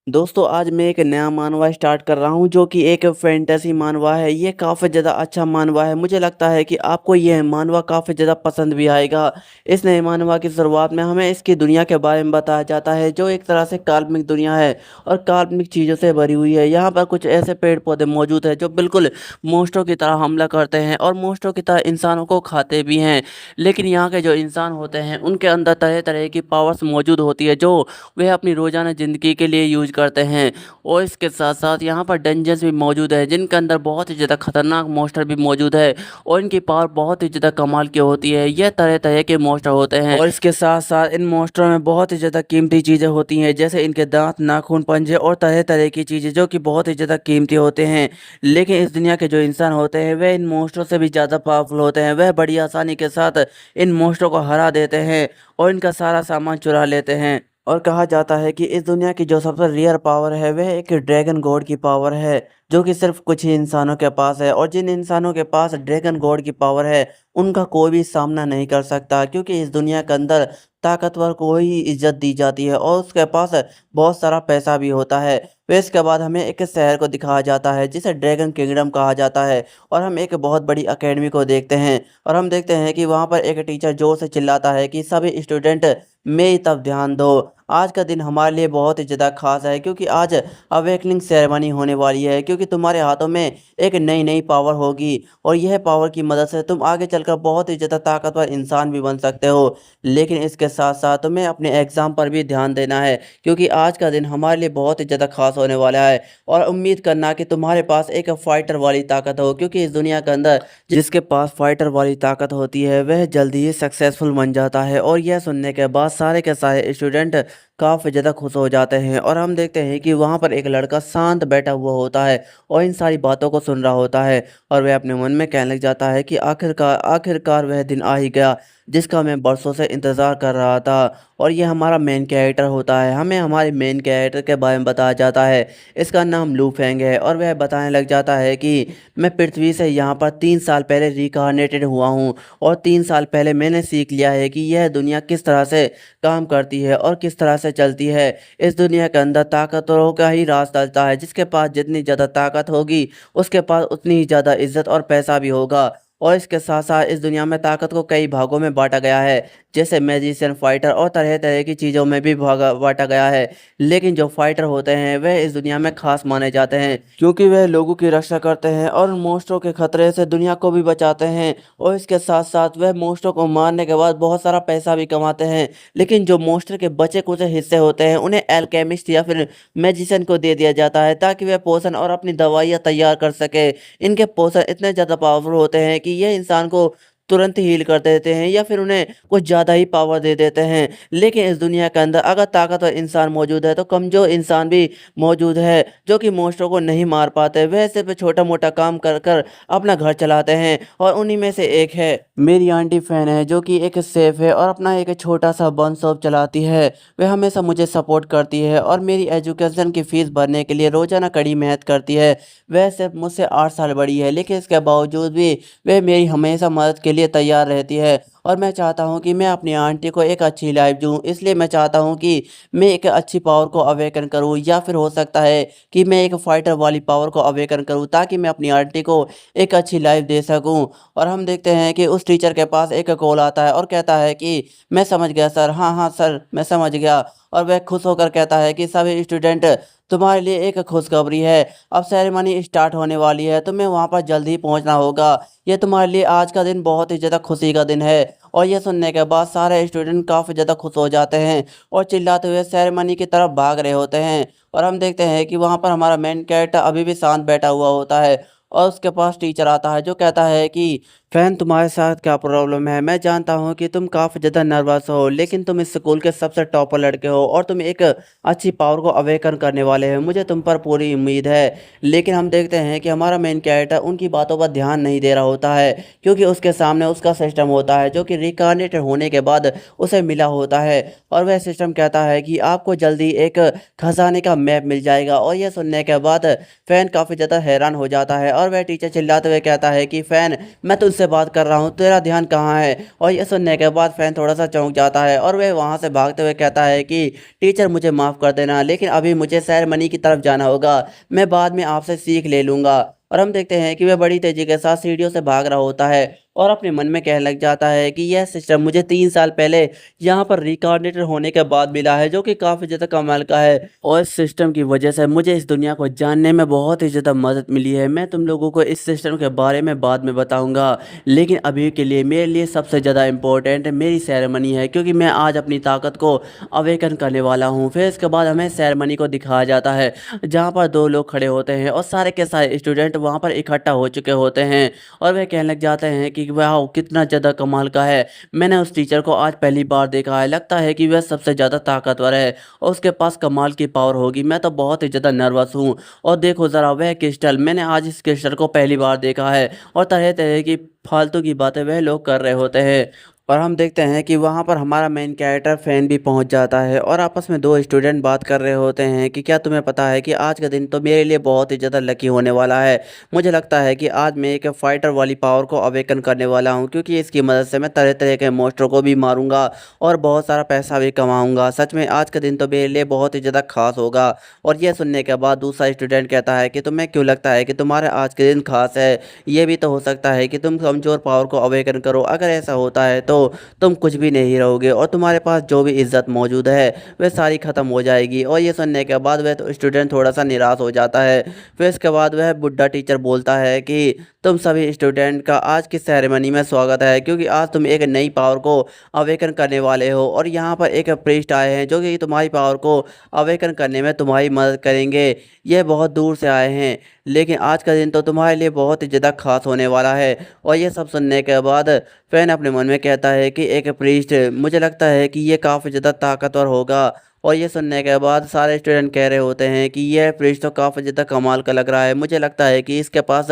दोस्तों आज मैं एक नया मानवा स्टार्ट कर रहा हूँ जो कि एक फैंटेसी मानवा है। ये काफ़ी ज़्यादा अच्छा मानवा है। मुझे लगता है कि आपको यह मानवा काफ़ी ज़्यादा पसंद भी आएगा। इस नए मानवा की शुरुआत में हमें इसकी दुनिया के बारे में बताया जाता है जो एक तरह से काल्पनिक दुनिया है और काल्पनिक चीज़ों से भरी हुई है। यहाँ पर कुछ ऐसे पेड़ पौधे मौजूद हैं जो बिल्कुल मोस्टों की तरह हमला करते हैं और मोस्टों की तरह इंसानों को खाते भी हैं। लेकिन यहाँ के जो इंसान होते हैं उनके अंदर तरह तरह की पावर्स मौजूद होती है जो वह अपनी रोज़ाना ज़िंदगी के लिए यूज करते हैं। और इसके साथ साथ यहाँ पर डंजन्स भी मौजूद है जिनके अंदर बहुत ही ज़्यादा खतरनाक मॉन्स्टर भी मौजूद है और इनकी पावर बहुत ही ज़्यादा कमाल की होती है। यह तरह तरह के मॉन्स्टर होते हैं और इसके साथ साथ इन मॉन्स्टरों में बहुत ही ज़्यादा कीमती चीज़ें होती हैं जैसे इनके दांत, नाखून, पंजे और तरह तरह की चीज़ें जो कि बहुत ही ज़्यादा कीमती होते हैं। लेकिन इस दुनिया के जो इंसान होते हैं वह इन मॉन्स्टरों से भी ज़्यादा पावरफुल होते हैं। वह बड़ी आसानी के साथ इन मॉन्स्टरों को हरा देते हैं और इनका सारा सामान चुरा लेते हैं। और कहा जाता है कि इस दुनिया की जो सबसे रियर पावर है वह एक ड्रैगन गॉड की पावर है जो कि सिर्फ कुछ ही इंसानों के पास है। और जिन इंसानों के पास ड्रैगन गॉड की पावर है उनका कोई भी सामना नहीं कर सकता क्योंकि इस दुनिया के अंदर ताकतवर को ही इज्जत दी जाती है और उसके पास बहुत सारा पैसा भी होता है। फिर इसके बाद हमें एक शहर को दिखाया जाता है जिसे ड्रैगन किंगडम कहा जाता है और हम एक बहुत बड़ी अकेडमी को देखते हैं और हम देखते हैं कि वहाँ पर एक टीचर जोर से चिल्लाता है कि सभी स्टूडेंट मेरी तरफ ध्यान दो। आज का दिन हमारे लिए बहुत ही ज़्यादा खास है क्योंकि आज अवेकनिंग सेरेमनी होने वाली है क्योंकि तुम्हारे हाथों में एक नई नई पावर होगी और यह पावर की मदद से तुम आगे चलकर बहुत ही ज़्यादा ताकतवर इंसान भी बन सकते हो। लेकिन इसके साथ साथ तुम्हें अपने एग्ज़ाम पर भी ध्यान देना है क्योंकि आज का दिन हमारे लिए बहुत ही ज़्यादा खास होने वाला है। और उम्मीद करना कि तुम्हारे पास एक फाइटर वाली ताकत हो क्योंकि इस दुनिया के अंदर जिसके पास फाइटर वाली ताकत होती है वह जल्दी ही सक्सेसफुल बन जाता है। और यह सुनने के बाद सारे के सारे स्टूडेंट काफ़ी ज़्यादा खुश हो जाते हैं और हम देखते हैं कि वहाँ पर एक लड़का शांत बैठा हुआ होता है और इन सारी बातों को सुन रहा होता है और वह अपने मन में कहने लग जाता है कि आखिरकार आखिरकार वह दिन आ ही गया जिसका मैं बरसों से इंतज़ार कर रहा था। और ये हमारा मेन कैरेक्टर होता है। हमें हमारे मेन कैरेक्टर के बारे में बताया जाता है। इसका नाम लू फेंग है और वह बताने लग जाता है कि मैं पृथ्वी से यहाँ पर 3 साल पहले रिकार्नेटेड हुआ हूँ और 3 साल पहले मैंने सीख लिया है कि यह दुनिया किस तरह से काम करती है और किस तरह से चलती है। इस दुनिया के अंदर ताकतवरों का ही राज चलता है। जिसके पास जितनी ज़्यादा ताकत होगी उसके पास उतनी ही ज़्यादा इज्जत और पैसा भी होगा। और इसके साथ साथ इस दुनिया में ताकत को कई भागों में बांटा गया है जैसे मैजिशियन, फाइटर और तरह तरह की चीज़ों में भी भागा बांटा गया है। लेकिन जो फाइटर होते हैं वह इस दुनिया में खास माने जाते हैं क्योंकि वह लोगों की रक्षा करते हैं और मोस्टरों के खतरे से दुनिया को भी बचाते हैं। और इसके साथ साथ वह मोस्टरों को मारने के बाद बहुत सारा पैसा भी कमाते हैं। लेकिन जो मोस्टर के बचे कुछ हिस्से होते हैं उन्हें एल्केमिस्ट या फिर मैजिशियन को दे दिया जाता है ताकि वह पोषण और अपनी दवाइयाँ तैयार कर सके। इनके पोषण इतने ज़्यादा पावरफुल होते हैं कि ये इंसान को तुरंत हील कर देते हैं या फिर उन्हें कुछ ज़्यादा ही पावर दे देते हैं। लेकिन इस दुनिया के अंदर अगर ताकतवर इंसान मौजूद है तो कमज़ोर इंसान भी मौजूद है जो कि मोस्टरों को नहीं मार पाते। वह सिर्फ छोटा मोटा काम कर कर अपना घर चलाते हैं और उन्हीं में से एक है मेरी आंटी फैन है जो कि एक सेफ है और अपना एक छोटा सा बन शॉप चलाती है। वह हमेशा मुझे सपोर्ट करती है और मेरी एजुकेशन की फ़ीस भरने के लिए रोज़ाना कड़ी मेहनत करती है। वह सिर्फ मुझसे 8 साल बड़ी है लेकिन इसके बावजूद भी वह मेरी हमेशा मदद के लिए तैयार रहती है। और मैं चाहता हूँ कि मैं अपनी आंटी को एक अच्छी लाइफ दूँ इसलिए मैं चाहता हूँ कि मैं एक अच्छी पावर को अवेकन करूँ या फिर हो सकता है कि मैं एक फाइटर वाली पावर को अवेकन करूँ ताकि मैं अपनी आंटी को एक अच्छी लाइफ दे सकूँ। और हम देखते हैं कि उस टीचर के पास एक कॉल आता है और कहता है कि मैं समझ गया सर, हाँ हाँ सर मैं समझ गया। और वह खुश होकर कहता है कि सभी स्टूडेंट तुम्हारे लिए एक खुशखबरी है, अब सेरेमनी स्टार्ट होने वाली है, तुम्हें वहाँ पर जल्दी ही पहुँचना होगा। ये तुम्हारे लिए आज का दिन बहुत ही ज़्यादा खुशी का दिन है। और ये सुनने के बाद सारे स्टूडेंट काफ़ी ज़्यादा खुश हो जाते हैं और चिल्लाते हुए सेरेमनी की तरफ भाग रहे होते हैं। और हम देखते हैं कि वहाँ पर हमारा मेन कैरेक्टर अभी भी शांत बैठा हुआ होता है और उसके पास टीचर आता है जो कहता है कि फैन तुम्हारे साथ क्या प्रॉब्लम है? मैं जानता हूँ कि तुम काफ़ी ज़्यादा नर्वस हो लेकिन तुम इस स्कूल के सबसे टॉपर लड़के हो और तुम एक अच्छी पावर को अवेकन करने वाले हो, मुझे तुम पर पूरी उम्मीद है। लेकिन हम देखते हैं कि हमारा मेन कैरेक्टर उनकी बातों पर ध्यान नहीं दे रहा होता है क्योंकि उसके सामने उसका सिस्टम होता है जो कि रिकार्नेटेड होने के बाद उसे मिला होता है। और वह सिस्टम कहता है कि आपको जल्दी एक खजाने का मैप मिल जाएगा। और यह सुनने के बाद फैन काफ़ी ज़्यादा हैरान हो जाता है और वह टीचर चिल्लाते हुए कहता है कि फैन, मैं तुझसे बात कर रहा हूँ, तेरा ध्यान कहाँ है। और ये सुनने के बाद फैन थोड़ा सा चौंक जाता है और वह वहाँ से भागते हुए कहता है कि टीचर मुझे माफ़ कर देना, लेकिन अभी मुझे सेरेमनी की तरफ जाना होगा, मैं बाद में आपसे सीख ले लूँगा। और हम देखते हैं कि वह बड़ी तेज़ी के साथ सीढ़ियों से भाग रहा होता है और अपने मन में कहने लग जाता है कि यह सिस्टम मुझे 3 साल पहले यहाँ पर रिकार्डिनेटर होने के बाद मिला है, जो कि काफ़ी ज़्यादा कमाल का है। और इस सिस्टम की वजह से मुझे इस दुनिया को जानने में बहुत ही ज़्यादा मदद मिली है। मैं तुम लोगों को इस सिस्टम के बारे में बाद में बताऊंगा, लेकिन अभी के लिए मेरे लिए सबसे ज़्यादा इम्पोर्टेंट मेरी सेरेमनी है, क्योंकि मैं आज अपनी ताकत को अवेकन करने वाला हूँ। फिर इसके बाद हमें सेरेमनी को दिखाया जाता है, जहाँ पर दो लोग खड़े होते हैं और सारे के सारे स्टूडेंट वहाँ पर इकट्ठा हो चुके होते हैं और वे कहने लग जाते हैं कि वाह कितना ज़्यादा कमाल का है, मैंने उस टीचर को आज पहली बार देखा है, लगता है कि वह सबसे ज़्यादा ताकतवर है और उसके पास कमाल की पावर होगी। मैं तो बहुत ही ज़्यादा नर्वस हूँ और देखो ज़रा वह क्रिस्टल, मैंने आज इस क्रिस्टल को पहली बार देखा है। और तरह तरह की फालतू की बातें वह लोग कर रहे होते हैं और हम देखते हैं कि वहाँ पर हमारा मेन कैरेक्टर फैन भी पहुँच जाता है और आपस में दो स्टूडेंट बात कर रहे होते हैं कि क्या तुम्हें पता है कि आज का दिन तो मेरे लिए बहुत ही ज़्यादा लकी होने वाला है। मुझे लगता है कि आज मैं एक फाइटर वाली पावर को अवेकन करने वाला हूँ, क्योंकि इसकी मदद से मैं तरह तरह के मॉन्स्टरों को भी मारूंगा और बहुत सारा पैसा भी कमाऊंगा। सच में आज का दिन तो मेरे लिए बहुत ही ज़्यादा खास होगा। और यह सुनने के बाद दूसरा स्टूडेंट कहता है कि तुम्हें क्यों लगता है कि तुम्हारा आज के दिन खास है, ये भी तो हो सकता है कि तुम कमज़ोर पावर को अवेकन करो। अगर ऐसा होता है तो तुम कुछ भी नहीं रहोगे और तुम्हारे पास जो भी इज्जत मौजूद है वह सारी ख़त्म हो जाएगी। और ये सुनने के बाद वह तो स्टूडेंट थोड़ा सा निराश हो जाता है। फिर इसके बाद वह बुड्ढा टीचर बोलता है कि तुम सभी स्टूडेंट का आज की सेरेमनी में स्वागत है, क्योंकि आज तुम एक नई पावर को अवेकन करने वाले हो और यहाँ पर एक प्रीस्ट आए हैं जो कि तुम्हारी पावर को अवेकन करने में तुम्हारी मदद करेंगे। यह बहुत दूर से आए हैं, लेकिन आज का दिन तो तुम्हारे लिए बहुत ही ज़्यादा खास होने वाला है। और ये सब सुनने के बाद फैन अपने मन में कहता है कि एक प्रीस्ट, मुझे लगता है कि ये काफ़ी ज़्यादा ताकतवर होगा। और ये सुनने के बाद सारे स्टूडेंट कह रहे होते हैं कि यह प्रीस्ट तो काफ़ी ज़्यादा कमाल का लग रहा है, मुझे लगता है कि इसके पास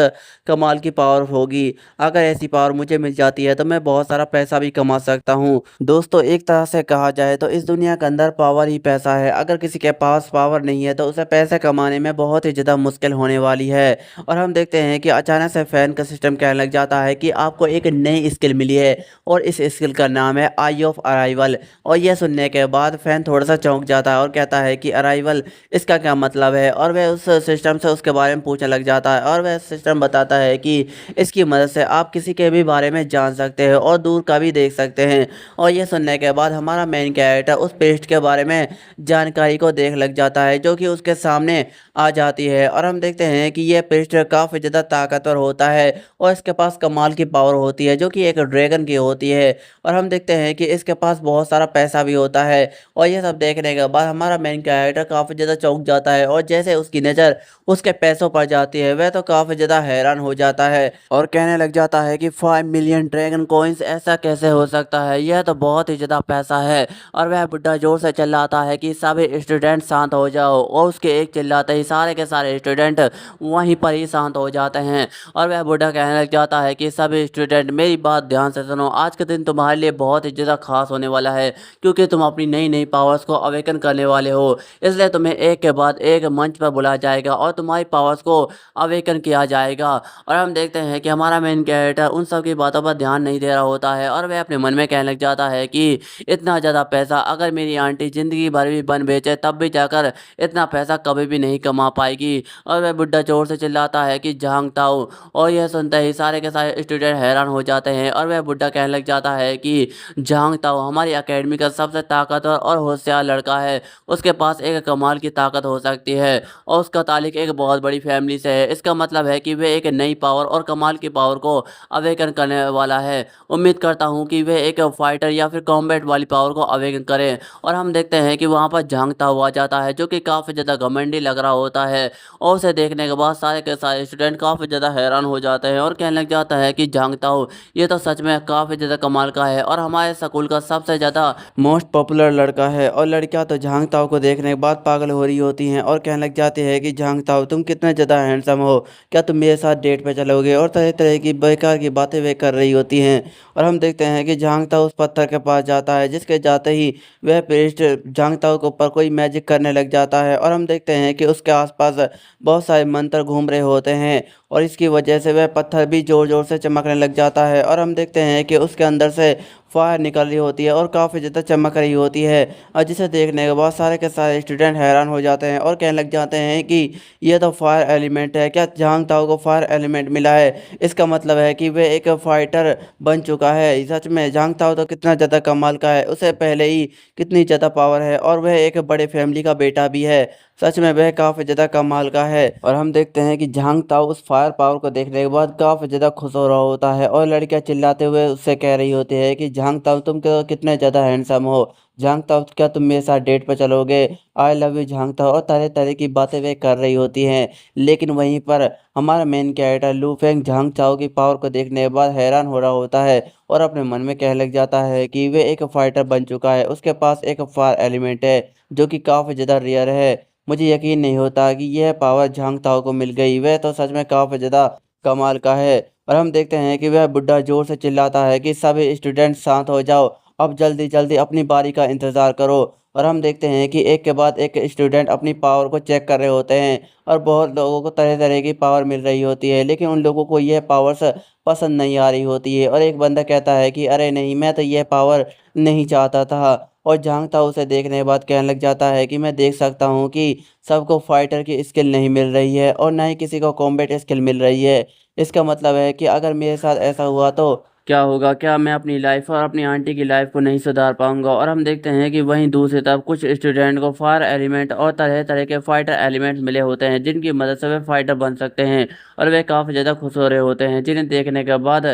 कमाल की पावर होगी। अगर ऐसी पावर मुझे मिल जाती है तो मैं बहुत सारा पैसा भी कमा सकता हूँ। दोस्तों, एक तरह से कहा जाए तो इस दुनिया के अंदर पावर ही पैसा है। अगर किसी के पास पावर नहीं है तो उसे पैसे कमाने में बहुत ही ज़्यादा मुश्किल होने वाली है। और हम देखते हैं कि अचानक से फैन का सिस्टम कहने लग जाता है कि आपको एक नई स्किल मिली है और इस स्किल का नाम है आई ऑफ अराइवल। और यह सुनने के बाद फैन थोड़ा सा चौंक जाता है और कहता है कि अराइवल, इसका क्या मतलब है। और वह उस सिस्टम से उसके बारे में पूछने लग जाता है और वह सिस्टम बताता है कि इसकी मदद से आप किसी के भी बारे में जान सकते हैं और दूर का भी देख सकते हैं। और यह सुनने के बाद हमारा मेन कैरेक्टर उस पेस्ट के बारे में जानकारी को देख लग जाता है जो कि उसके सामने आ जाती है। और हम देखते हैं कि यह पेस्ट काफ़ी ज़्यादा ताकतवर होता है और इसके पास कमाल की पावर होती है जो कि एक ड्रैगन की होती है। और हम देखते हैं कि इसके पास बहुत सारा पैसा भी होता है। और यह सब देखने के बाद हमारा मेन कैरेक्टर काफ़ी ज़्यादा चौंक जाता है और जैसे उसकी नज़र उसके पैसों पर जाती है वह तो काफ़ी ज़्यादा हैरान हो जाता है और कहने लग जाता है कि 5 मिलियन ड्रैगन कॉइन्स, ऐसा कैसे हो सकता है, यह तो बहुत ही ज़्यादा पैसा है। और वह बुड्ढा जोर से चिल्लाता है कि सभी स्टूडेंट शांत हो जाओ। और उसके एक चिल्लाते ही सारे के सारे स्टूडेंट वहीं पर ही शांत हो जाते हैं। और वह बुड्ढा कहने लग जाता है कि सभी स्टूडेंट मेरी बात ध्यान से सुनो, आज के दिन तुम्हारे लिए बहुत ही ज़्यादा खास होने वाला है, क्योंकि तुम अपनी नई नई पावर्स को अवेकन करने वाले हो। इसलिए तुम्हें एक के बाद एक मंच पर बुलाया जाएगा और तुम्हारी पावर्स को अवेकन किया जाएगा। और हम देखते हैं कि हमारा मेन कैरेक्टर उन सब की बातों पर ध्यान नहीं दे रहा होता है और वह अपने मन में कहने लग जाता है कि इतना ज़्यादा पैसा अगर मेरी आंटी ज़िंदगी भर भी बन बेचे तब भी जाकर इतना पैसा कभी भी नहीं कमा पाएगी। और वह बुड्ढा जोर से चिल्लाता है कि झांग ताऊ। और यह सुनते ही सारे के सारे स्टूडेंट हैरान हो जाते हैं और वह बुड्ढा कहने लग जाता है कि झांग ताऊ हमारी एकेडमी का सबसे ताकतवर और होशियार लड़का है, उसके पास एक कमाल की ताकत हो सकती है और उसका ताल्लुक एक बहुत बड़ी फैमिली से है। इसका मतलब है कि वह एक नई पावर और कमाल की पावर को अवेकन करने वाला है। उम्मीद करता हूँ कि वह एक फाइटर या फिर कॉम्बैट वाली पावर को अवेकन करे। और हम देखते हैं कि वहाँ पर झांकता हुआ जाता है जो कि काफ़ी ज़्यादा घमंडी लग रहा होता है और उसे देखने के बाद सारे के सारे स्टूडेंट काफ़ी ज़्यादा हैरान हो जाते हैं और कहने लग जाता है कि झांकता हो ये तो सच में काफ़ी ज़्यादा कमाल का है और हमारे स्कूल का सबसे ज़्यादा मोस्ट पॉपुलर लड़का है और लड़की लड़कियां तो झांग ताओ को देखने के बाद पागल हो रही होती हैं और कहने लग जाती है कि झांग ताओ तुम कितने ज़्यादा हैंडसम हो, क्या तुम मेरे साथ डेट पे चलोगे, और तरह तरह की बेकार की बातें वे कर रही होती हैं। और हम देखते हैं कि झांग ताओ उस पत्थर के पास जाता है, जिसके जाते ही वह प्रीस्ट झांग ताओ के ऊपर कोई मैजिक करने लग जाता है। और हम देखते हैं कि उसके आसपास बहुत सारे मंत्र घूम रहे होते हैं और इसकी वजह से वह पत्थर भी ज़ोर ज़ोर से चमकने लग जाता है। और हम देखते हैं कि उसके अंदर से फायर निकल रही होती है और काफ़ी ज़्यादा चमक रही होती है, और जिसे देखने के बाद सारे के सारे स्टूडेंट हैरान हो जाते हैं और कहने लग जाते हैं कि ये तो फायर एलिमेंट है, क्या झांग ताओ को फायर एलिमेंट मिला है, इसका मतलब है कि वह एक फाइटर बन चुका है। सच में झांग ताओ तो कितना ज़्यादा कमाल का है, उसे पहले ही कितनी ज़्यादा पावर है और वह एक बड़े फैमिली का बेटा भी है। सच में वह काफ़ी ज़्यादा कमाल का है। और हम देखते हैं कि झांग ताओ उस फायर पावर को देखने के बाद काफ़ी ज़्यादा खुश हो रहा होता है और लड़कियां चिल्लाते हुए उससे कह रही होती है कि झांग ताओ तुम तो कितने ज़्यादा हैंडसम हो, झांग ताओ क्या तुम मेरे साथ डेट पर चलोगे, आई लव यू झांग ताओ, और तरह तरह की बातें वे कर रही होती हैं। लेकिन वहीं पर हमारा main character Lu Feng Zhang Tao की पावर को देखने के बाद हैरान हो रहा होता है और अपने मन में कहने लग जाता है कि वे एक फाइटर बन चुका है, उसके पास एक फायर एलिमेंट है जो कि काफ़ी ज़्यादा रेयर है। मुझे यकीन नहीं होता कि यह पावर झांग ताओ को मिल गई, वह तो सच में काफ़ी ज़्यादा कमाल का है। और हम देखते हैं कि वह बुड्ढा जोर से चिल्लाता है कि सभी स्टूडेंट शांत हो जाओ, अब जल्दी जल्दी अपनी बारी का इंतज़ार करो। और हम देखते हैं कि एक के बाद एक स्टूडेंट अपनी पावर को चेक कर रहे होते हैं और बहुत लोगों को तरह तरह की पावर मिल रही होती है, लेकिन उन लोगों को यह पावर्स पसंद नहीं आ रही होती है। और एक बंदा कहता है कि अरे नहीं, मैं तो यह पावर नहीं चाहता था। और झांग ताओ उसे देखने के बाद कहने लग जाता है कि मैं देख सकता हूँ कि सबको फाइटर की स्किल नहीं मिल रही है और ना ही किसी को कॉम्बैट स्किल मिल रही है। इसका मतलब है कि अगर मेरे साथ ऐसा हुआ तो क्या होगा, क्या मैं अपनी लाइफ और अपनी आंटी की लाइफ को नहीं सुधार पाऊंगा। और हम देखते हैं कि वहीं दूसरी तरफ कुछ स्टूडेंट को फायर एलिमेंट और तरह तरह के फाइटर एलिमेंट मिले होते हैं, जिनकी मदद से वे फाइटर बन सकते हैं और वे काफ़ी ज़्यादा खुश हो रहे होते हैं। जिन्हें देखने के बाद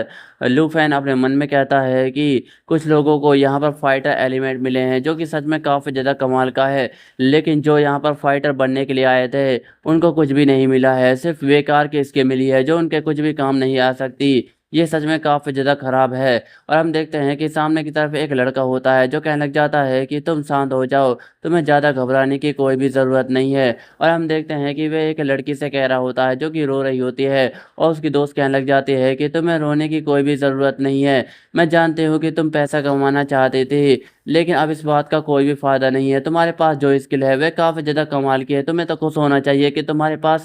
लू फैन अपने मन में कहता है कि कुछ लोगों को यहाँ पर फाइटर एलिमेंट मिले हैं जो कि सच में काफ़ी ज़्यादा कमाल का है, लेकिन जो यहाँ पर फाइटर बनने के लिए आए थे उनको कुछ भी नहीं मिला है, सिर्फ बेकार की स्किल मिली है जो उनके कुछ भी काम नहीं आ सकती। ये सच में काफ़ी ज़्यादा ख़राब है। और हम देखते हैं कि सामने की तरफ एक लड़का होता है जो कहने लग जाता है कि तुम शांत हो जाओ, तुम्हें ज़्यादा घबराने की कोई भी ज़रूरत नहीं है। और हम देखते हैं कि वह एक लड़की से कह रहा होता है जो कि रो रही होती है और उसकी दोस्त कहने लग जाती है कि तुम्हें रोने की कोई भी ज़रूरत नहीं है, मैं जानती हूँ कि तुम पैसा कमाना चाहती थी, लेकिन अब इस बात का कोई भी फ़ायदा नहीं है, तुम्हारे पास जो स्किल है वह काफ़ी ज़्यादा कमाल की है, तुम्हें तो खुश होना चाहिए कि तुम्हारे पास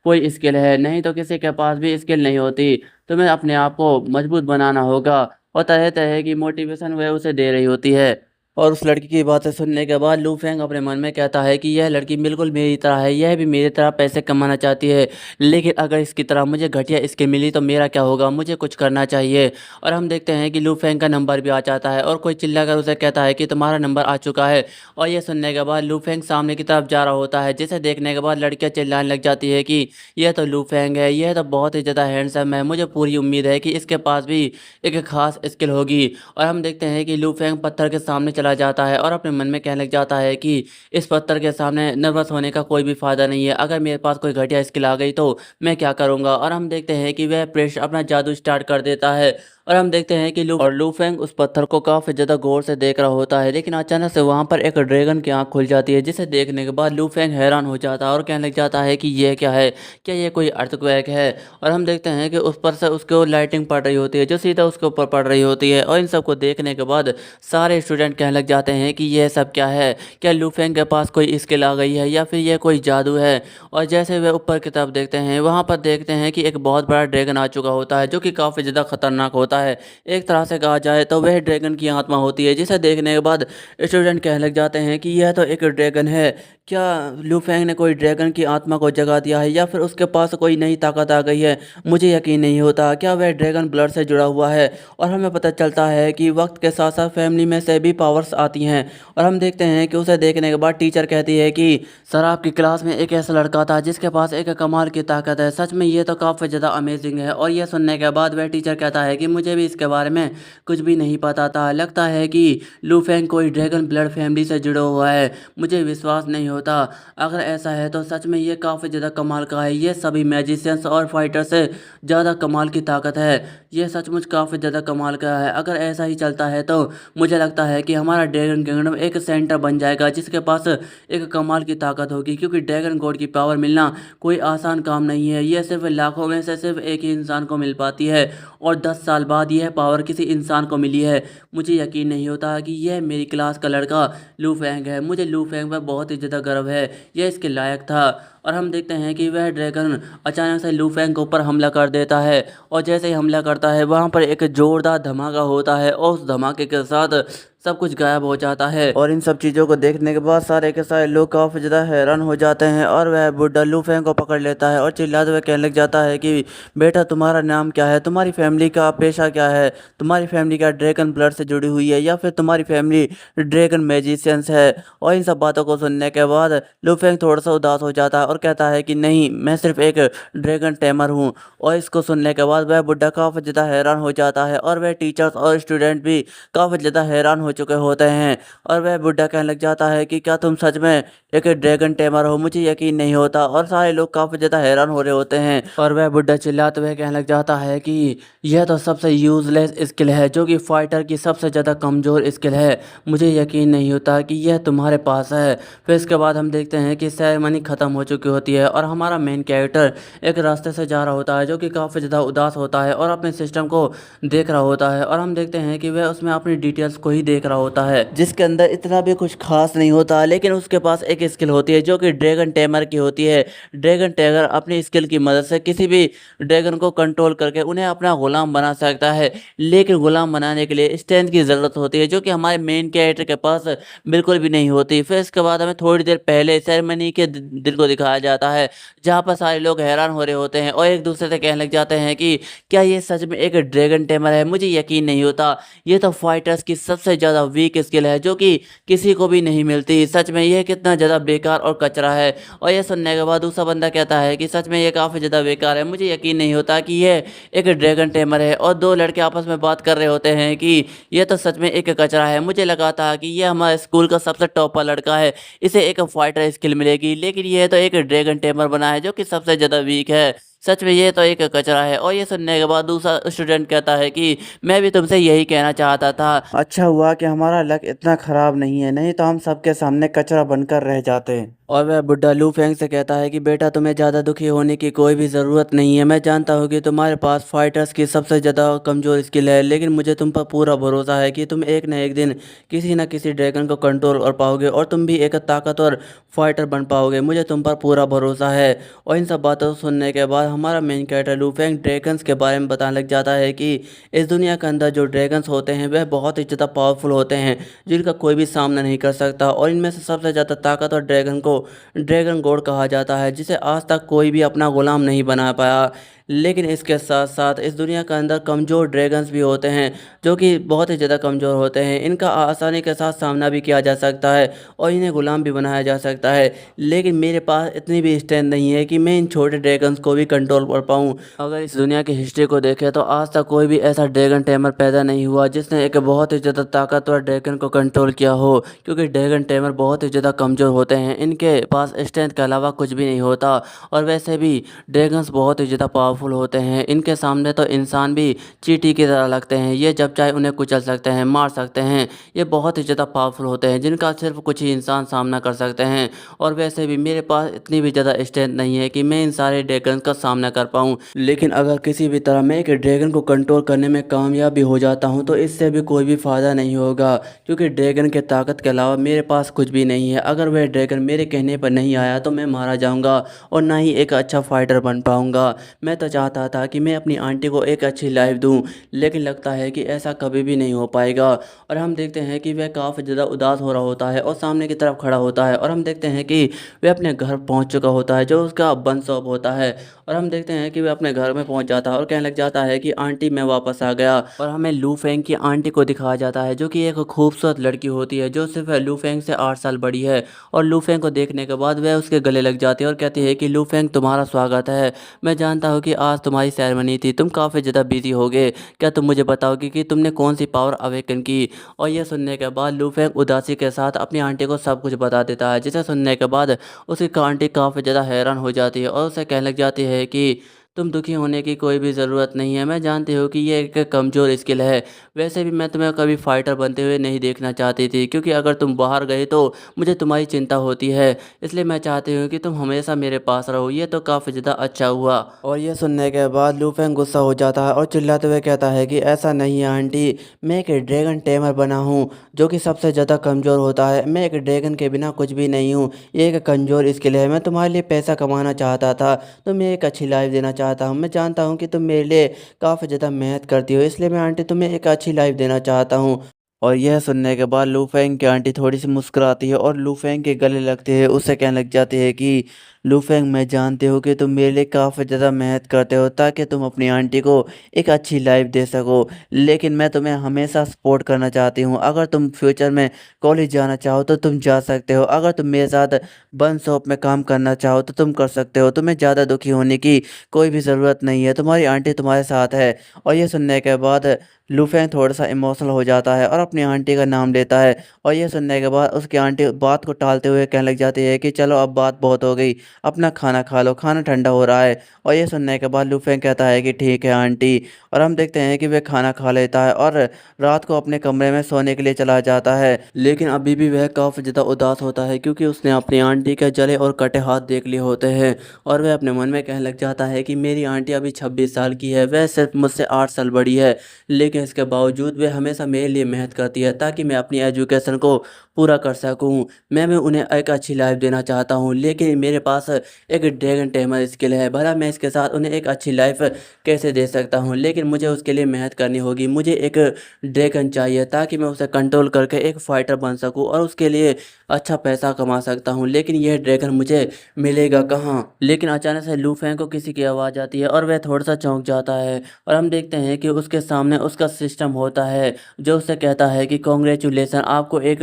कोई स्किल है, नहीं तो किसी के पास भी स्किल नहीं होती। तुम्हें अपने आप को मजबूत बनाना होगा। और तरह तरह की मोटिवेशन वह उसे दे रही होती है। और उस लड़की की बातें सुनने के बाद लू फेंग अपने मन में कहता है कि यह लड़की बिल्कुल मेरी तरह है, यह भी मेरी तरह पैसे कमाना चाहती है, लेकिन अगर इसकी तरह मुझे घटिया स्किल मिली तो मेरा क्या होगा, मुझे कुछ करना चाहिए। और हम देखते हैं कि लू फेंग का नंबर भी आ जाता है और कोई चिल्लाकर उसे कहता है कि तुम्हारा नंबर आ चुका है। और यह सुनने के बाद लू फेंग सामने की तरफ जा रहा होता है, जिसे देखने के बाद लड़कियां चिल्लाने लग जाती है कि यह तो लू फेंग है, यह तो बहुत ही ज़्यादा हैंडसम है, मुझे पूरी उम्मीद है कि इसके पास भी एक खास स्किल होगी। और हम देखते हैं कि लू फेंग पत्थर के सामने चला जाता है और अपने मन में कहने लग जाता है कि इस पत्थर के सामने नर्वस होने का कोई भी फ़ायदा नहीं है, अगर मेरे पास कोई घटिया स्किल आ गई तो मैं क्या करूँगा। और हम देखते हैं कि वह प्रेश अपना जादू स्टार्ट कर देता है और हम देखते हैं कि लू फेंग उस पत्थर को काफ़ी ज़्यादा गौर से देख रहा होता है, लेकिन अचानक से वहाँ पर एक ड्रैगन की आँख खुल जाती है, जिसे देखने के बाद लू फेंग हैरान हो जाता है और कहने लग जाता है कि यह क्या है, क्या ये कोई अर्थक्वेक है। और हम देखते हैं कि उस पर से उसके ऊपर लाइटिंग पड़ रही होती है जो सीधा उसके ऊपर पड़ रही होती है। और इन सबको देखने के बाद सारे स्टूडेंट कहने लग जाते हैं कि यह सब क्या है, क्या लू फेंग के पास कोई स्किल आ गई है या फिर यह कोई जादू है। और जैसे वे ऊपर की तरफ देखते हैं वहाँ पर देखते हैं कि एक बहुत बड़ा ड्रैगन आ चुका होता है जो कि काफ़ी ज़्यादा खतरनाक होता है। एक तरह से कहा जाए तो वह ड्रैगन की आत्मा होती है, जिसे देखने के बाद स्टूडेंट कहने लग जाते हैं कि यह तो एक ड्रैगन है, क्या लू फेंग ने कोई ड्रैगन की आत्मा को जगा दिया है या फिर उसके पास कोई नई ताकत आ गई है। मुझे यकीन नहीं होता, क्या वह ड्रैगन ब्लड से जुड़ा हुआ है। और हमें पता चलता है कि वक्त के साथ साथ फैमिली में से भी पावर्स आती हैं। और हम देखते हैं कि उसे देखने के बाद टीचर कहती है कि सर आपकी क्लास में एक ऐसा लड़का था जिसके पास एक कमाल की ताकत है, सच में ये तो काफ़ी ज़्यादा अमेजिंग है। और यह सुनने के बाद वह टीचर कहता है कि मुझे भी इसके बारे में कुछ भी नहीं पता था, लगता है कि लू फेंग कोई ड्रैगन ब्लड फैमिली से जुड़ा हुआ है, मुझे विश्वास नहीं हो होता। अगर ऐसा है तो सच में ये काफ़ी ज़्यादा कमाल का है। ये सभी मैजिशियंस और फाइटर से ज़्यादा कमाल की ताकत है। ये सचमुच काफ़ी ज़्यादा कमाल का है। अगर ऐसा ही चलता है तो मुझे लगता है कि हमारा ड्रैगन किंगडम एक सेंटर बन जाएगा जिसके पास एक कमाल की ताकत होगी, क्योंकि ड्रैगन गॉड की पावर मिलना कोई आसान काम नहीं है। ये सिर्फ लाखों में से सिर्फ एक ही इंसान को मिल पाती है और 10 साल बाद यह पावर किसी इंसान को मिली है। मुझे यकीन नहीं होता कि यह मेरी क्लास का लड़का लू फेंग है। मुझे लू फेंग पर बहुत ही ज़्यादा गर्व है। यह इसके लायक था। और हम देखते हैं कि वह ड्रैगन अचानक से लू फेंग के ऊपर हमला कर देता है और जैसे ही हमला करता है वहाँ पर एक ज़ोरदार धमाका होता है और उस धमाके के साथ सब कुछ गायब हो जाता है। और इन सब चीज़ों को देखने के बाद सारे के सारे लोग काफ़ी ज़्यादा हैरान हो जाते हैं और वह बुड्ढा लू फेंग को पकड़ लेता है और चिल्लाते हुए कहने लग जाता है कि बेटा, तुम्हारा नाम क्या है, तुम्हारी फैमिली का पेशा क्या है, तुम्हारी फैमिली क्या ड्रैगन ब्लड से जुड़ी हुई है या फिर तुम्हारी फैमिली ड्रैगन मैजिशियंस है। और इन सब बातों को सुनने के बाद लू फेंग थोड़ा सा उदास हो जाता है और कहता है कि नहीं, मैं सिर्फ एक ड्रैगन टेमर हूँ। और इसको सुनने के बाद वह बुड्ढा काफ़ी ज़्यादा हैरान हो जाता है और वह टीचर्स और स्टूडेंट भी काफ़ी ज़्यादा हैरान हो चुके होते हैं। और वह बुड्ढा कहने लग जाता है कि क्या तुम सच में एक ड्रैगन टेमर हो, मुझे यकीन नहीं होता। और सारे लोग काफ़ी ज़्यादा हैरान हो रहे होते हैं और वह बुड्ढा चिल्लाते हुए कहने लग जाता है कि यह तो सबसे यूज़लेस स्किल है, जो कि फाइटर की सबसे ज़्यादा कमज़ोर स्किल है। मुझे यकीन नहीं होता कि यह तुम्हारे पास है। फिर इसके बाद हम देखते हैं कि सेरेमनी ख़त्म हो चुकी होती है और हमारा मेन कैरेक्टर एक रास्ते से जा रहा होता है जो कि काफ़ी ज़्यादा उदास होता है और अपने सिस्टम को देख रहा होता है। और हम देखते हैं कि वह उसमें अपनी डिटेल्स को ही देख रहा होता है जिसके अंदर इतना भी कुछ खास नहीं होता, लेकिन उसके पास एक स्किल होती है जो कि ड्रैगन टेमर की होती है। ड्रैगन टेमर अपनी स्किल की मदद से किसी भी ड्रैगन को कंट्रोल करके उन्हें अपना गुलाम बना सकता है, लेकिन गुलाम बनाने के लिए स्ट्रेंथ की ज़रूरत होती है जो कि हमारे मेन कैरेक्टर के पास बिल्कुल भी नहीं होती। फिर इसके बाद हमें थोड़ी देर पहले सेरेमनी के दिन को दिखाया जाता है जहाँ पर सारे लोग हैरान हो रहे होते हैं और एक दूसरे से कहने लग जाते हैं कि क्या ये सच में एक ड्रैगन टेमर है। मुझे यकीन नहीं होता, ये तो फाइटर्स की सबसे ज़्यादा वीक स्किल है जो कि किसी को भी नहीं मिलती। सच में यह कितना ज़्यादा बेकार और कचरा है। और यह सुनने के बाद दूसरा बंदा कहता है कि सच में ये काफ़ी ज़्यादा बेकार है, मुझे यकीन नहीं होता कि यह एक ड्रैगन टेमर है। और दो लड़के आपस में बात कर रहे होते हैं कि यह तो सच में एक कचरा है, मुझे लगा था कि यह हमारे स्कूल का सबसे टॉपर लड़का है, इसे एक फाइटर स्किल मिलेगी, लेकिन यह तो एक ड्रैगन टेमर बना है जो कि सबसे ज़्यादा वीक है। सच में ये तो एक कचरा है। और ये सुनने के बाद दूसरा स्टूडेंट कहता है कि मैं भी तुमसे यही कहना चाहता था। अच्छा हुआ कि हमारा लक इतना खराब नहीं है, नहीं तो हम सबके सामने कचरा बनकर रह जाते। और वह बुड्ढा लू फेंग से कहता है कि बेटा, तुम्हें ज़्यादा दुखी होने की कोई भी ज़रूरत नहीं है। मैं जानता हूँ कि तुम्हारे पास फाइटर्स की सबसे ज़्यादा कमज़ोर स्किल है, लेकिन मुझे तुम पर पूरा भरोसा है कि तुम एक न एक दिन किसी न किसी ड्रैगन को कंट्रोल कर पाओगे और तुम भी एक ताकतवर फाइटर बन पाओगे। मुझे तुम पर पूरा भरोसा है। और इन सब बातों को सुनने के बाद हमारा main character Lu Feng dragons के बारे में बताने लग जाता है कि इस दुनिया के अंदर जो ड्रैगन्स होते हैं वह बहुत ही ज़्यादा पावरफुल होते हैं, जिनका कोई भी सामना नहीं कर सकता। और इनमें से सबसे ज़्यादा ताकतवर ड्रैगन को ड्रैगन गॉड कहा जाता है, जिसे आज तक कोई भी अपना गुलाम नहीं बना पाया। लेकिन इसके साथ साथ इस दुनिया के अंदर कमज़ोर ड्रैगन्स भी होते हैं जो कि बहुत ही ज़्यादा कमज़ोर होते हैं। इनका आसानी के साथ सामना भी किया जा सकता है और इन्हें गुलाम भी बनाया जा सकता है, लेकिन मेरे पास इतनी भी स्ट्रेंथ नहीं है कि मैं इन छोटे ड्रैगन्स को भी कंट्रोल कर पाऊँ। अगर इस दुनिया की हिस्ट्री को देखें तो आज तक कोई भी ऐसा ड्रैगन टेमर पैदा नहीं हुआ जिसने एक बहुत ही ज़्यादा ताकतवर ड्रैगन को कंट्रोल किया हो, क्योंकि ड्रैगन टेमर बहुत ही ज़्यादा कमज़ोर होते हैं। इनके पास स्ट्रेंथ के अलावा कुछ भी नहीं होता। और वैसे भी ड्रैगन्स बहुत ही ज़्यादा पावरफुल होते हैं। इनके सामने तो इंसान भी चींटी की तरह लगते हैं। ये जब चाहे उन्हें कुचल सकते हैं, मार सकते हैं। ये बहुत ही ज़्यादा पावरफुल होते हैं जिनका सिर्फ कुछ ही इंसान सामना कर सकते हैं। और वैसे भी मेरे पास इतनी भी ज़्यादा स्ट्रेंथ नहीं है कि मैं इन सारे ड्रैगन का सामना कर पाऊँ। लेकिन अगर किसी भी तरह मैं एक ड्रैगन को कंट्रोल करने में कामयाब भी हो जाता हूँ तो इससे भी कोई भी फ़ायदा नहीं होगा, क्योंकि ड्रैगन के ताकत के अलावा मेरे पास कुछ भी नहीं है। अगर वह ड्रैगन मेरे कहने पर नहीं आया तो मैं मारा जाऊँगा और ना ही एक अच्छा फाइटर बन पाऊँगा। मैं तो चाहता था कि मैं अपनी आंटी को एक अच्छी लाइफ दूँ, लेकिन लगता है कि ऐसा कभी भी नहीं हो पाएगा। और हम देखते हैं कि वह काफ़ी ज़्यादा उदास हो रहा होता है और सामने की तरफ खड़ा होता है और हम देखते हैं कि वह अपने घर पहुंच चुका होता है जो उसका बन शॉप होता है। और हम देखते हैं कि वह अपने घर में पहुंच जाता है और कहने लग जाता है कि आंटी मैं वापस आ गया। और हमें लू फेंग की आंटी को दिखाया जाता है जो कि एक खूबसूरत लड़की होती है जो सिर्फ लू फेंग से 8 साल बड़ी है। और लू फेंग को देखने के बाद वह उसके गले लग जाती है और कहती है कि लू फेंग तुम्हारा स्वागत है। मैं जानता हूँ कि आज तुम्हारी सेरेमनी थी, तुम काफ़ी ज़्यादा बिजी हो गए। क्या तुम मुझे बताओगे कि तुमने कौन सी पावर अवेकन की? और यह सुनने के बाद लू फेंग उदासी के साथ अपनी आंटी को सब कुछ बता देता है, जिसे सुनने के बाद उसकी आंटी काफ़ी ज़्यादा हैरान हो जाती है और उसे कहने लग जाती है कि तुम दुखी होने की कोई भी ज़रूरत नहीं है। मैं जानती हूँ कि ये एक कमज़ोर स्किल है। वैसे भी मैं तुम्हें कभी फाइटर बनते हुए नहीं देखना चाहती थी, क्योंकि अगर तुम बाहर गए तो मुझे तुम्हारी चिंता होती है। इसलिए मैं चाहती हूँ कि तुम हमेशा मेरे पास रहो। ये तो काफ़ी ज़्यादा अच्छा हुआ। और ये सुनने के बाद लू फेंग गुस्सा हो जाता है और चिल्लाते हुए कहता है कि ऐसा नहीं है आंटी, मैं एक ड्रैगन टेमर बना हूँ जो कि सबसे ज़्यादा कमज़ोर होता है। मैं एक ड्रैगन के बिना कुछ भी नहीं हूँ। ये एक कमज़ोर स्किल है। मैं तुम्हारे लिए पैसा कमाना चाहता था, तुम्हें एक अच्छी लाइफ देना चाहता हूँ। मैं जानता हूँ कि तुम मेरे लिए काफ़ी ज़्यादा मेहनत करती हो, इसलिए मैं आंटी तुम्हें एक अच्छी लाइफ देना चाहता हूँ। और यह सुनने के बाद लू फेंग की आंटी थोड़ी सी मुस्कुराती है और लू फेंग के गले लगती है। उससे कहने लग जाती है कि लू फेंग मैं जानती हूँ कि तुम मेरे लिए काफ़ी ज़्यादा मेहनत करते हो ताकि तुम अपनी आंटी को एक अच्छी लाइफ दे सको, लेकिन मैं तुम्हें हमेशा सपोर्ट करना चाहती हूँ। अगर तुम फ्यूचर में कॉलेज जाना चाहो तो तुम जा सकते हो। अगर तुम मेरे साथ बन शॉप में काम करना चाहो तो तुम कर सकते हो। तुम्हें ज़्यादा दुखी होने की कोई भी ज़रूरत नहीं है, तुम्हारी आंटी तुम्हारे साथ है। और ये सुनने के बाद लू फेंग थोड़ा सा इमोशनल हो जाता है और अपनी आंटी का नाम लेता है। और ये सुनने के बाद उसकी आंटी बात को टालते हुए कहने लग जाती है कि चलो अब बात बहुत हो गई, अपना खाना खा लो, खाना ठंडा हो रहा है। और ये सुनने के बाद लू फेंग कहता है कि ठीक है आंटी। और हम देखते हैं कि वह खाना खा लेता है और रात को अपने कमरे में सोने के लिए चला जाता है। लेकिन अभी भी वह काफ़ी ज़्यादा उदास होता है, क्योंकि उसने अपनी आंटी के जले और कटे हाथ देख लिए होते हैं। और वह अपने मन में कहने लग जाता है कि मेरी आंटी अभी 26 साल की है, वह सिर्फ मुझसे 8 साल बड़ी है, लेकिन इसके बावजूद वे हमेशा मेरे लिए मेहनत करती है ताकि मैं अपनी एजुकेशन को पूरा कर सकूं। मैं उन्हें एक अच्छी लाइफ देना चाहता हूं, लेकिन मेरे पास एक ड्रैगन टेमर स्किल है। भला मैं इसके साथ उन्हें एक अच्छी लाइफ कैसे दे सकता हूं, लेकिन मुझे उसके लिए मेहनत करनी होगी। मुझे एक ड्रैगन चाहिए ताकि मैं उसे कंट्रोल करके एक फाइटर बन सकूं और उसके लिए अच्छा पैसा कमा सकता हूं, लेकिन यह ड्रैगन मुझे मिलेगा कहाँ? लेकिन अचानक से लू फेंग को किसी की आवाज़ आती है और वह थोड़ा सा चौंक जाता है। और हम देखते हैं कि उसके सामने उसका सिस्टम होता है जो उससे कहता है कि कॉन्ग्रेचुलेसन, आपको एक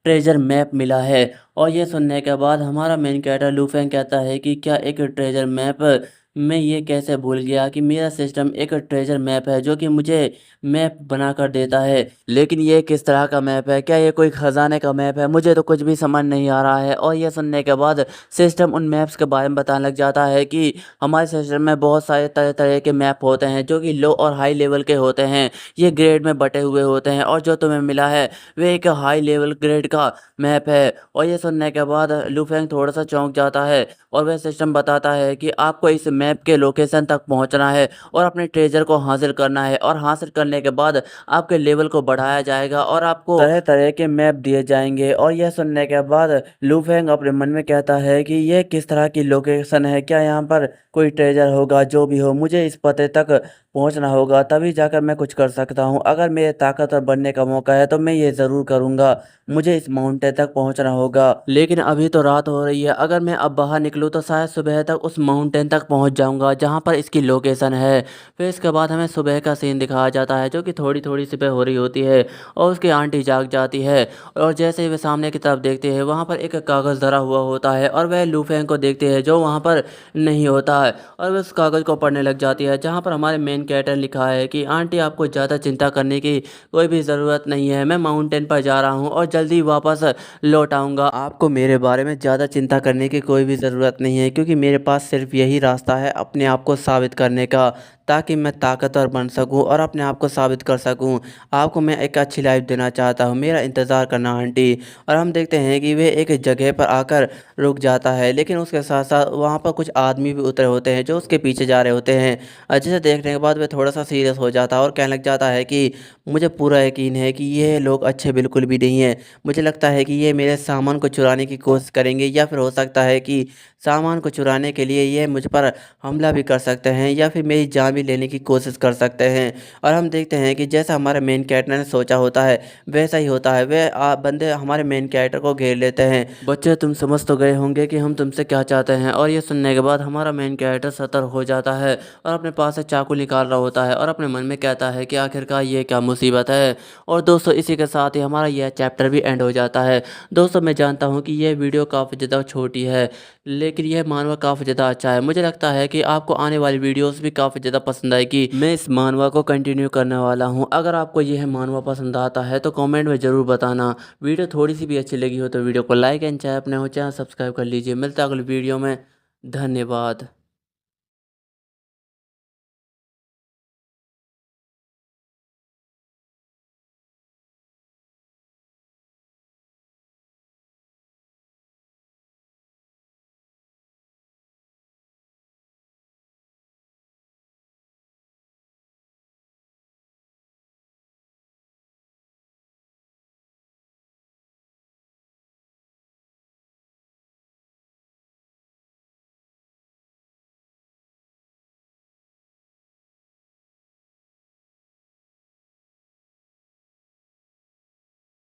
ट्रेजर मैप मिला है। और ये सुनने के बाद हमारा मेन कैरेक्टर लू फेंग कहता है कि क्या एक ट्रेजर मैप? मैं ये कैसे भूल गया कि मेरा सिस्टम एक ट्रेजर मैप है जो कि मुझे मैप बना कर देता है। लेकिन ये किस तरह का मैप है? क्या ये कोई खजाने का मैप है? मुझे तो कुछ भी समझ नहीं आ रहा है। और ये सुनने के बाद सिस्टम उन मैप्स के बारे में बताने लग जाता है कि हमारे सिस्टम में बहुत सारे तरह तरह के मैप होते हैं जो कि लो और हाई लेवल के होते हैं। ये ग्रेड में बटे हुए होते हैं और जो तुम्हें मिला है वह एक हाई लेवल ग्रेड का मैप है। और ये सुनने के बाद लू फेंग थोड़ा सा चौंक जाता है और वह सिस्टम बताता है कि आपको इस मैप के लोकेशन तक पहुंचना है और अपने ट्रेजर को हासिल करना है, और हासिल करने के बाद आपके लेवल को बढ़ाया जाएगा और आपको तरह तरह के मैप दिए जाएंगे। और यह सुनने के बाद लू फेंग अपने मन में कहता है कि यह किस तरह की लोकेशन है? क्या यहाँ पर कोई ट्रेजर होगा? जो भी हो, मुझे इस पते तक पहुंचना होगा, तभी जाकर मैं कुछ कर सकता हूँ। अगर मेरे ताकतवर बनने का मौका है तो मैं ये ज़रूर करूँगा। मुझे इस माउंटेन तक पहुंचना होगा, लेकिन अभी तो रात हो रही है। अगर मैं अब बाहर निकलूँ तो शायद सुबह तक उस माउंटेन तक पहुंच जाऊंगा जहां पर इसकी लोकेशन है। फिर इसके बाद हमें सुबह का सीन दिखाया जाता है जो कि थोड़ी थोड़ी सुबह हो रही होती है और उसकी आंटी जाग जाती है। और जैसे ही वे सामने की तरफ देखते हैं वहाँ पर एक कागज़ धरा हुआ होता है और वह लू फेंग को देखते हैं जो वहाँ पर नहीं होता है। और वह उस कागज़ को पढ़ने लग जाती है जहाँ पर हमारे मेन कैरेक्टर लिखा है कि आंटी, आपको ज़्यादा चिंता करने की कोई भी ज़रूरत नहीं है। मैं माउंटेन पर जा रहा हूँ और जल्दी वापस लौट आऊँगा। आपको मेरे बारे में ज़्यादा चिंता करने की कोई भी ज़रूरत नहीं है, क्योंकि मेरे पास सिर्फ यही रास्ता है अपने आप को साबित करने का, ताकि मैं ताकतवर बन सकूं और अपने आप को साबित कर सकूं। आपको मैं एक अच्छी लाइफ देना चाहता हूं, मेरा इंतज़ार करना आंटी। और हम देखते हैं कि वे एक जगह पर आकर रुक जाता है, लेकिन उसके साथ साथ वहां पर कुछ आदमी भी उतरे होते हैं जो उसके पीछे जा रहे होते हैं। जिसे देखने के बाद बाद वह थोड़ा-सा सीरियस हो जाता है और कहने लग जाता है कि मुझे पूरा यकीन है कि ये लोग अच्छे बिल्कुल भी नहीं हैं। मुझे लगता है कि ये मेरे सामान को चुराने की कोशिश करेंगे या फिर हो सकता है कि सामान को चुराने के लिए ये मुझ पर हमला भी कर सकते हैं या फिर मेरी जान भी लेने की कोशिश कर सकते हैं। और हम देखते हैं कि जैसा हमारे मेन कैरेक्टर ने सोचा होता है वैसा ही होता है। वे बंदे हमारे मेन कैरेक्टर को घेर लेते हैं। बच्चे तुम समझ तो गए होंगे कि हम तुमसे क्या चाहते हैं। और ये सुनने के बाद हमारा मेन कैरेक्टर सतर्क हो जाता है और अपने पास से चाकू निकाल रहा होता है और अपने मन में कहता है कि आखिरकार ये क्या मुसीबत है। और दोस्तों इसी के साथ ही हमारा यह चैप्टर भी एंड हो जाता है। दोस्तों मैं जानता हूँ कि यह वीडियो काफ़ी ज़्यादा छोटी है लेकिन यह मानवा काफ़ी ज़्यादा अच्छा है। मुझे लगता है कि आपको आने वाली वीडियोस भी काफ़ी ज़्यादा पसंद आएगी। मैं इस मानवा को कंटिन्यू करने वाला हूँ। अगर आपको यह मानवा पसंद आता है तो कमेंट में ज़रूर बताना। वीडियो थोड़ी सी भी अच्छी लगी हो तो वीडियो को लाइक एंड चाहे अपने हो चैनल सब्सक्राइब कर लीजिए। मिलता है अगली वीडियो में। धन्यवाद।